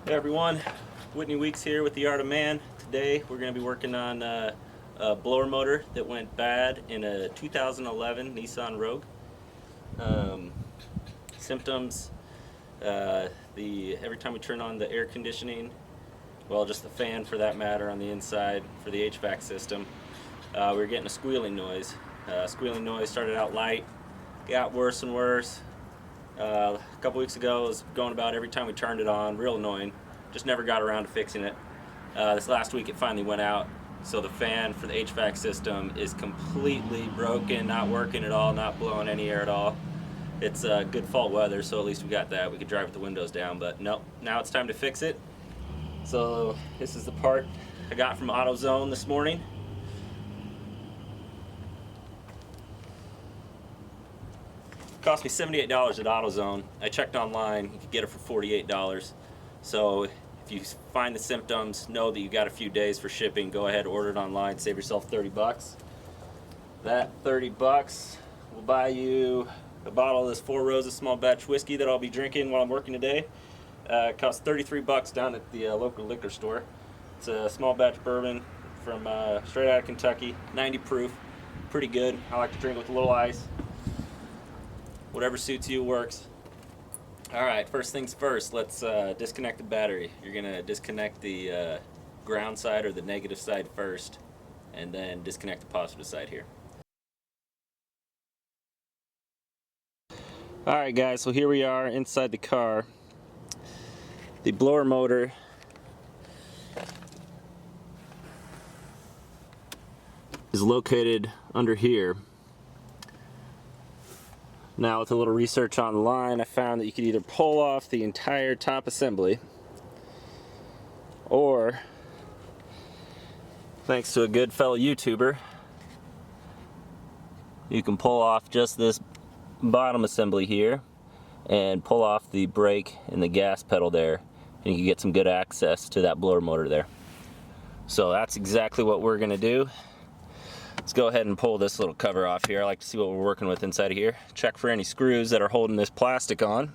Hey everyone, Whitney Weeks here with The Art of Man. Today we're going to be working on a blower motor that went bad in a 2011 Nissan Rogue. Symptoms, every time we turn on the air conditioning, well, just the fan for that matter on the inside for the HVAC system, we were getting a squealing noise. Squealing noise started out light, got worse and worse. A couple weeks ago, it was going about every time we turned it on, real annoying. Just never got around to fixing it. This last week it finally went out, so the fan for the HVAC system is completely broken, not working at all, not blowing any air at all. It's good fall weather, so at least we got that. We could drive with the windows down, but nope, now it's time to fix it. So this is the part I got from AutoZone this morning. Cost me $78 at AutoZone. I checked online, you could get it for $48. So if you find the symptoms, know that you got a few days for shipping, go ahead, order it online, save yourself 30 bucks. That 30 bucks will buy you a bottle of this Four Roses small batch whiskey that I'll be drinking while I'm working today. It costs 33 bucks down at the local liquor store. It's a small batch bourbon from straight out of Kentucky, 90 proof, pretty good. I like to drink with a little ice. Whatever suits you works. Alright, first things first, let's disconnect the battery. You're going to disconnect the ground side or the negative side first, and then disconnect the positive side here. Alright guys, so here we are inside the car. The blower motor is located under here. Now, with a little research online, I found that you could either pull off the entire top assembly, or, thanks to a good fellow YouTuber, you can pull off just this bottom assembly here and pull off the brake and the gas pedal there, and you can get some good access to that blower motor there. So that's exactly what we're going to do. Let's go ahead and pull this little cover off here. I like to see what we're working with inside of here. Check for any screws that are holding this plastic on.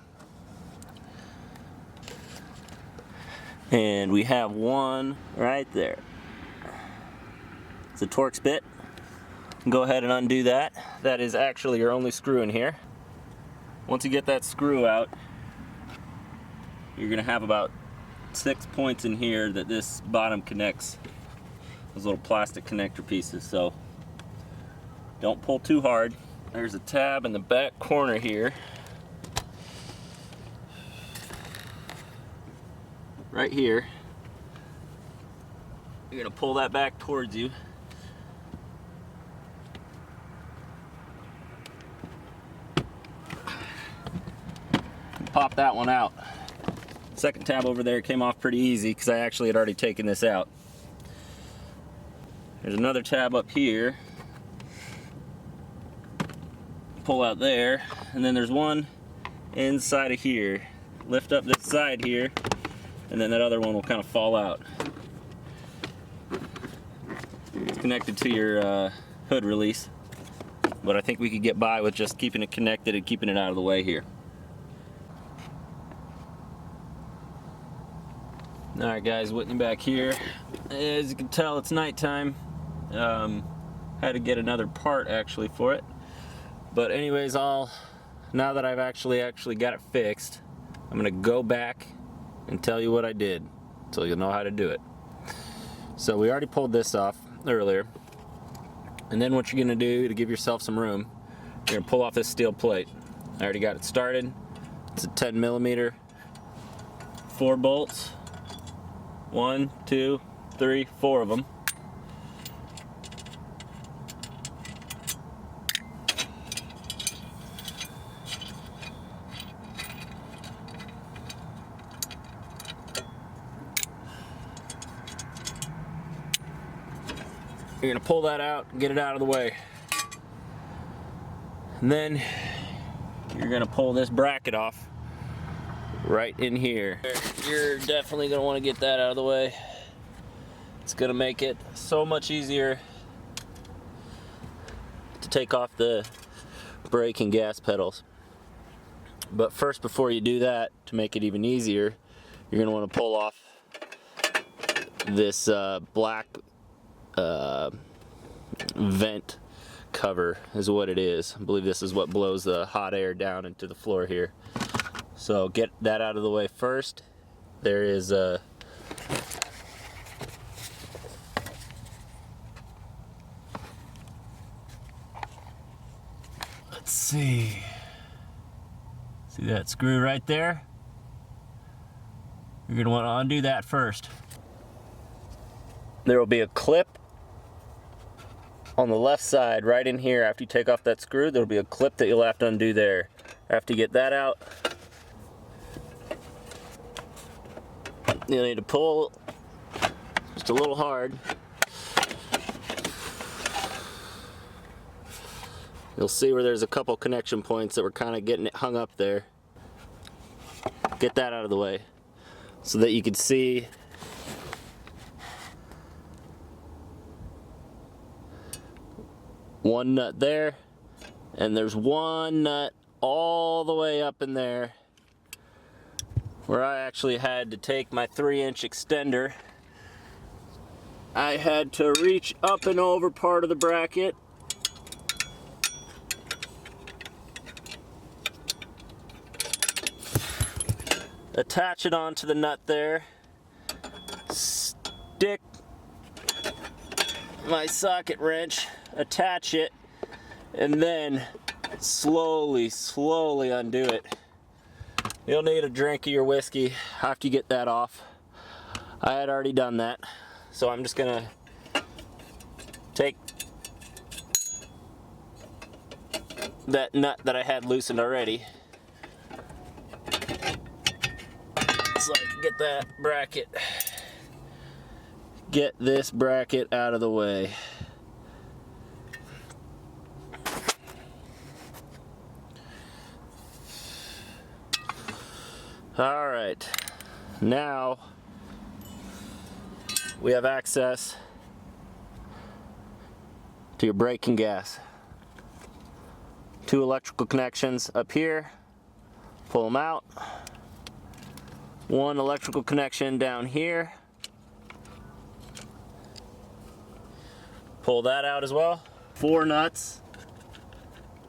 And we have one right there. It's a Torx bit. Go ahead and undo that. That is actually your only screw in here. Once you get that screw out, you're going to have about 6 points in here that this bottom connects. Those little plastic connector pieces. So don't pull too hard. There's a tab in the back corner here. Right here. You're going to pull that back towards you. And pop that one out. Second tab over there came off pretty easy because I actually had already taken this out. There's another tab up here. Pull out there, and then there's one inside of here. Lift up this side here, and then that other one will kind of fall out. It's connected to your hood release, but I think we could get by with just keeping it connected and keeping it out of the way here. Alright guys, Whitney back here. As you can tell, it's nighttime. Had to get another part actually for it. But anyways, now that I've actually got it fixed, I'm gonna go back and tell you what I did, so you'll know how to do it. So we already pulled this off earlier, and then what you're gonna do to give yourself some room, you're gonna pull off this steel plate. I already got it started. It's a 10mm, 4 bolts. 1, 2, 3, 4 of them. You're going to pull that out and get it out of the way. And then you're going to pull this bracket off right in here. You're definitely going to want to get that out of the way. It's going to make it so much easier to take off the brake and gas pedals. But first, before you do that, to make it even easier, you're going to want to pull off this black vent cover is what it is. I believe this is what blows the hot air down into the floor here. So get that out of the way first. There is a let's see that screw right there? You're going to want to undo that first. There will be a clip on the left side right in here. After you take off that screw, there'll be a clip that you'll have to undo there. After you get that out, you'll need to pull just a little hard. You'll see where there's a couple connection points that were kind of getting it hung up there. Get that out of the way so that you can see one nut there, and there's one nut all the way up in there where I actually had to take my 3-inch extender. I had to reach up and over part of the bracket, attach it onto the nut there, stick my socket wrench, attach it, and then slowly undo it. You'll need a drink of your whiskey after you get that off. I had already done that, so I'm just gonna take that nut that I had loosened already, so I can get that bracket, get this bracket out of the way. All right, now we have access to your braking gas. 2 electrical connections up here, pull them out. 1 electrical connection down here, pull that out as well. 4 nuts,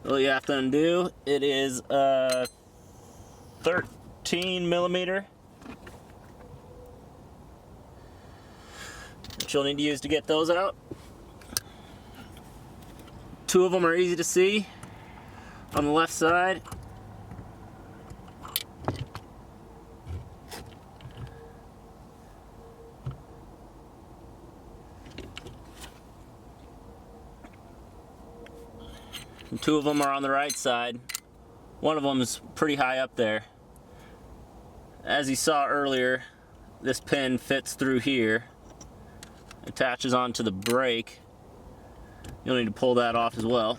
all you have to undo. It is 13 millimeter, which you'll need to use to get those out. 2 of them are easy to see on the left side. And 2 of them are on the right side. One of them is pretty high up there. As you saw earlier, this pin fits through here, attaches onto the brake. You'll need to pull that off as well.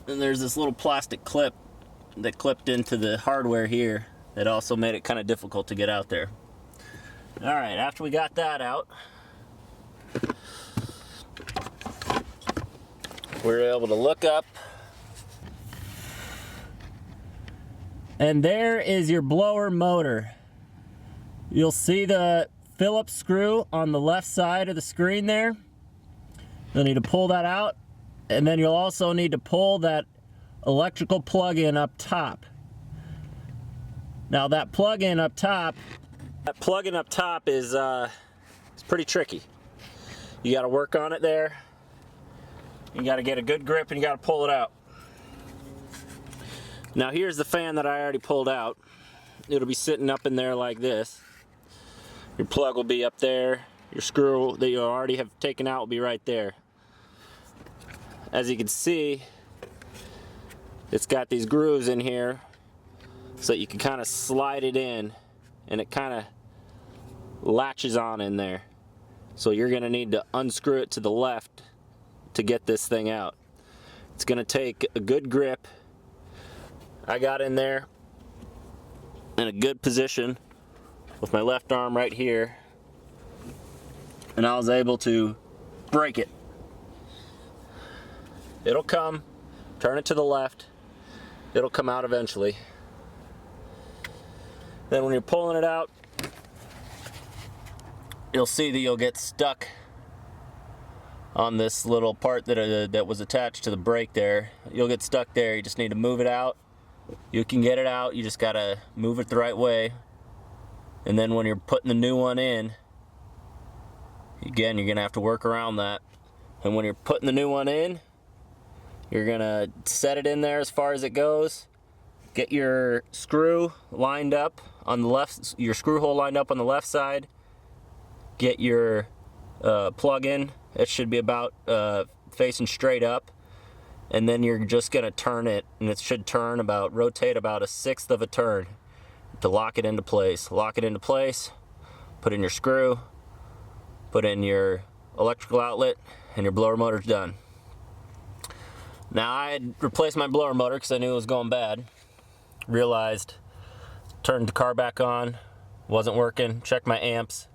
And there's this little plastic clip that clipped into the hardware here that also made it kind of difficult to get out there. All right, after we got that out, we're able to look up, and there is your blower motor. You'll see the Phillips screw on the left side of the screen there. You'll need to pull that out, and then you'll also need to pull that electrical plug-in up top. Now that plug-in up top is it's pretty tricky. You got to work on it there. You got to get a good grip and you got to pull it out. Now here's the fan that I already pulled out. It'll be sitting up in there like this. Your plug will be up there. Your screw that you already have taken out will be right there. As you can see, it's got these grooves in here so that you can kind of slide it in, and it kind of latches on in there. So you're going to need to unscrew it to the left to get this thing out. It's going to take a good grip. I got in there in a good position with my left arm right here, and I was able to break it. It'll come, turn it to the left, it'll come out eventually. Then when you're pulling it out, you'll see that you'll get stuck on this little part that was attached to the brake there. You'll get stuck there. You just need to move it out. You can get it out, you just gotta move it the right way. And then when you're putting the new one in, again, you're gonna have to work around that. And when you're putting the new one in, you're gonna set it in there as far as it goes. Get your screw lined up on the left, your screw hole lined up on the left side. Get your plug in. It should be about facing straight up. And then you're just gonna turn it, and it should turn about, rotate about 1/6 of a turn to lock it into place. Lock it into place, put in your screw, put in your electrical outlet, and your blower motor's done. Now I had replaced my blower motor because I knew it was going bad. Realized, turned the car back on, wasn't working, checked my amps,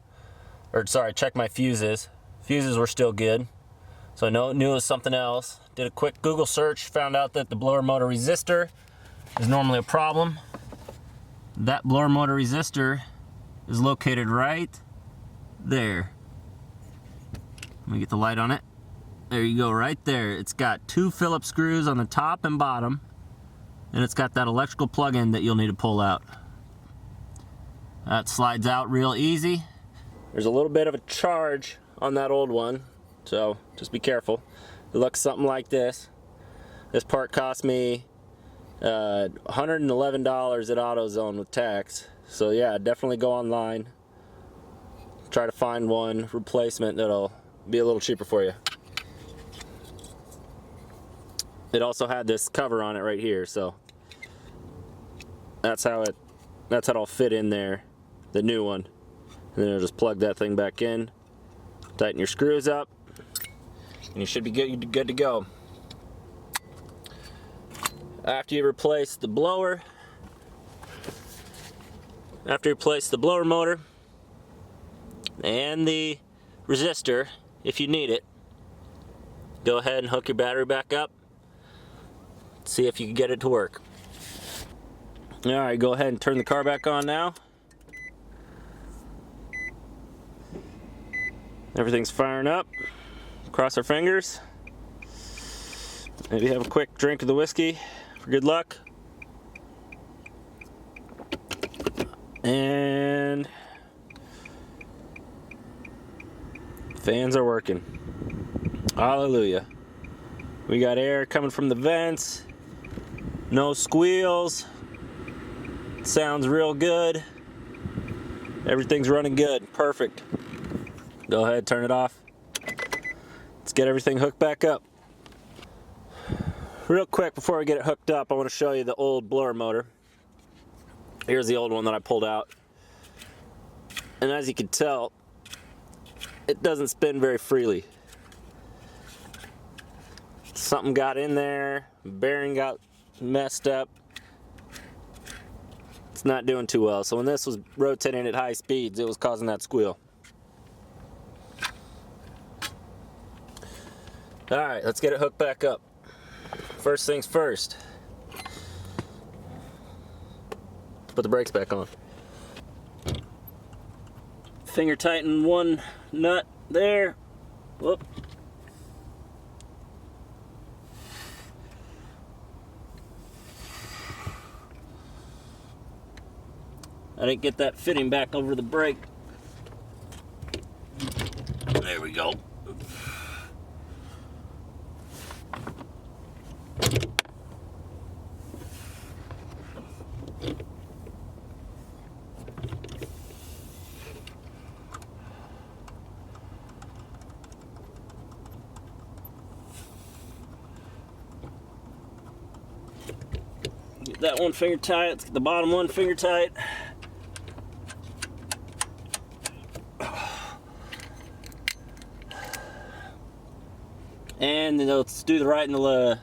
or sorry, checked my fuses. Fuses were still good. So I knew it was something else. Did a quick Google search, found out that the blower motor resistor is normally a problem. That blower motor resistor is located right there. Let me get the light on it. There you go, right there. It's got 2 Phillips screws on the top and bottom, and it's got that electrical plug-in that you'll need to pull out. That slides out real easy. There's a little bit of a charge on that old one, so just be careful. It looks something like this. This part cost me $111 at AutoZone with tax. So yeah, definitely go online. Try to find one replacement that'll be a little cheaper for you. It also had this cover on it right here, so that's how it'll fit in there, the new one. And then you'll just plug that thing back in, tighten your screws up, and you should be good to go. After you replace the blower, motor and the resistor, if you need it, go ahead and hook your battery back up. See if you can get it to work. Alright, go ahead and turn the car back on now. Everything's firing up. Cross our fingers. Maybe have a quick drink of the whiskey for good luck. And fans are working. Hallelujah. We got air coming from the vents. No squeals. Sounds real good. Everything's running good. Perfect. Go ahead, turn it off. Let's get everything hooked back up. Real quick, before I get it hooked up, I want to show you the old blower motor. Here's the old one that I pulled out. And as you can tell, it doesn't spin very freely. Something got in there, bearing got messed up. It's not doing too well. So when this was rotating at high speeds, it was causing that squeal. Alright, let's get it hooked back up. First things first. Put the brakes back on. Finger tighten one nut there. Whoop. I didn't get that fitting back over the brake. There we go. Get that one finger tight. Let's get the bottom one finger tight. And then let's do the right and the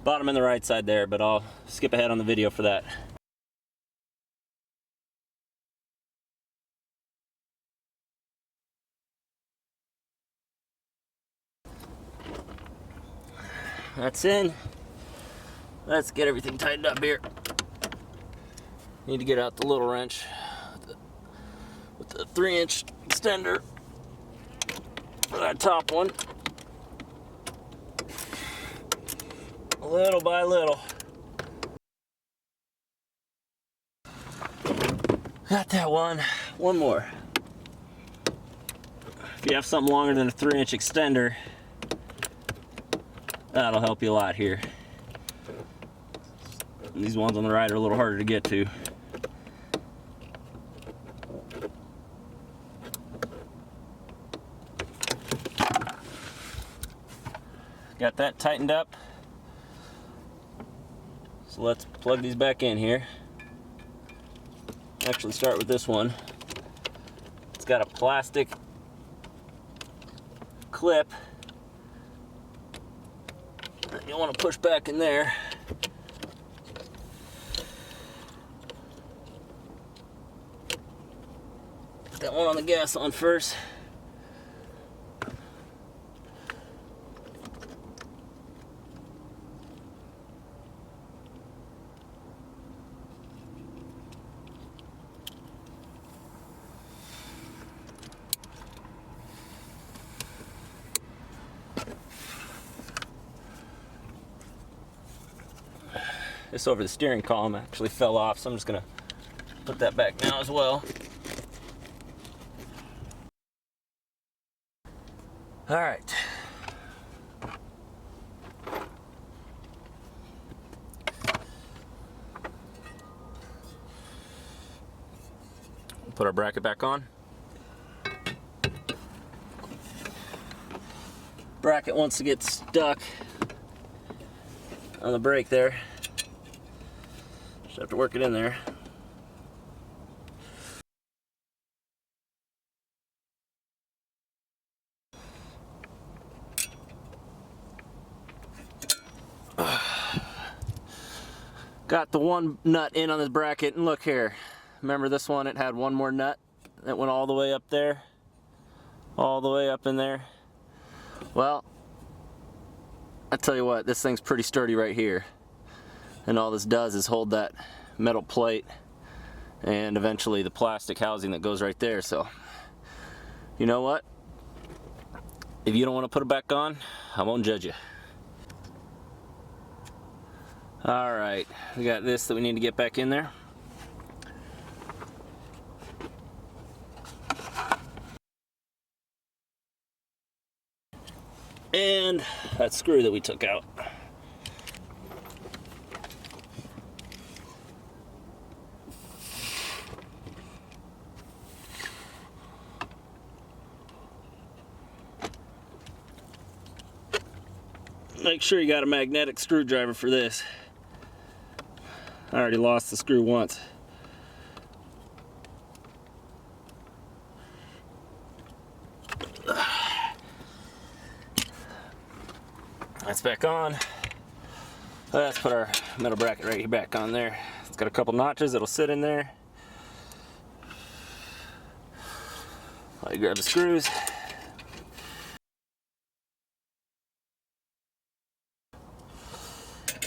bottom and the right side there, but I'll skip ahead on the video for that. That's in. Let's get everything tightened up here. Need to get out the little wrench with the 3-inch extender for that top one. Little by little. Got that one. One more. If you have something longer than a 3-inch extender, that'll help you a lot here. These ones on the right are a little harder to get to. Got that tightened up. So let's plug these back in here. Actually start with this one. It's got a plastic clip that you want to push back in there. Put that one on the gas on first. This over the steering column actually fell off, so I'm just gonna put that back now as well. All right. Put our bracket back on. Bracket wants to get stuck on the brake there. Just have to work it in there. Got the one nut in on this bracket, and look here. Remember this one? It had one more nut that went all the way up there, all the way up in there. Well, I tell you what, this thing's pretty sturdy right here, and all this does is hold that metal plate and eventually the plastic housing that goes right there. So you know what, if you don't want to put it back on, I won't judge you. All right, we got this that we need to get back in there. And that screw that we took out. Make sure you got a magnetic screwdriver for this. I already lost the screw once. That's back on. Let's put our metal bracket right here back on there. It's got a couple notches that'll sit in there. I'll grab the screws.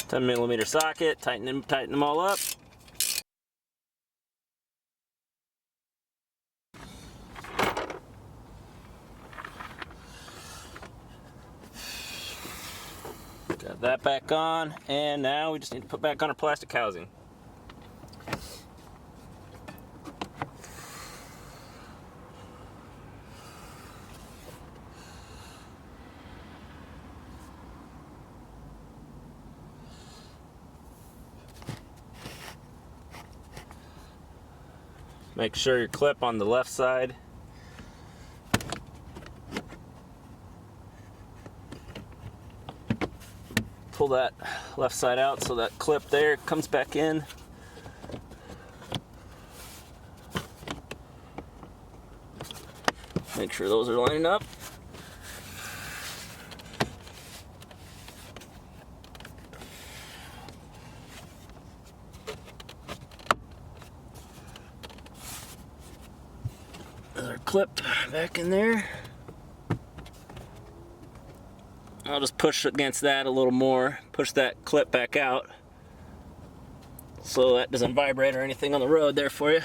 $10mm socket, tighten them all up. Got that back on, and now we just need to put back on our plastic housing. Make sure your clip on the left side pull that left side out so that clip there comes back in. Make sure those are lining up. Another clip back in there. I'll just push against that a little more, push that clip back out so that doesn't vibrate or anything on the road there for you.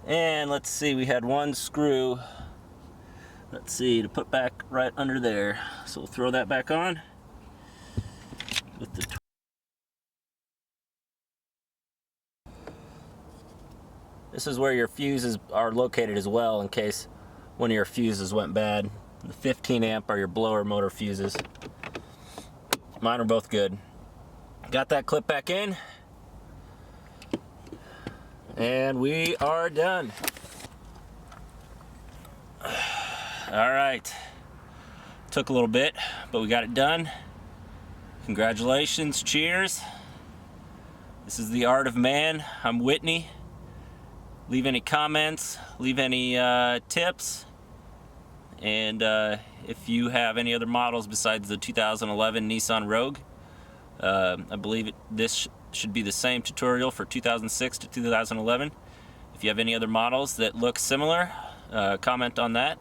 And let's see, we had one screw, let's see, to put back right under there. So we'll throw that back on with the This is where your fuses are located as well, in case one of your fuses went bad. The 15 amp are your blower motor fuses. Mine are both good. Got that clip back in, and we are done. All right, took a little bit, but we got it done. Congratulations, cheers. This is the art of man. I'm Whitney. Leave any comments, leave any tips, and if you have any other models besides the 2011 Nissan Rogue, I believe this should be the same tutorial for 2006 to 2011. If you have any other models that look similar, comment on that.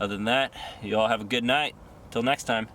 Other than that, you all have a good night. Till next time.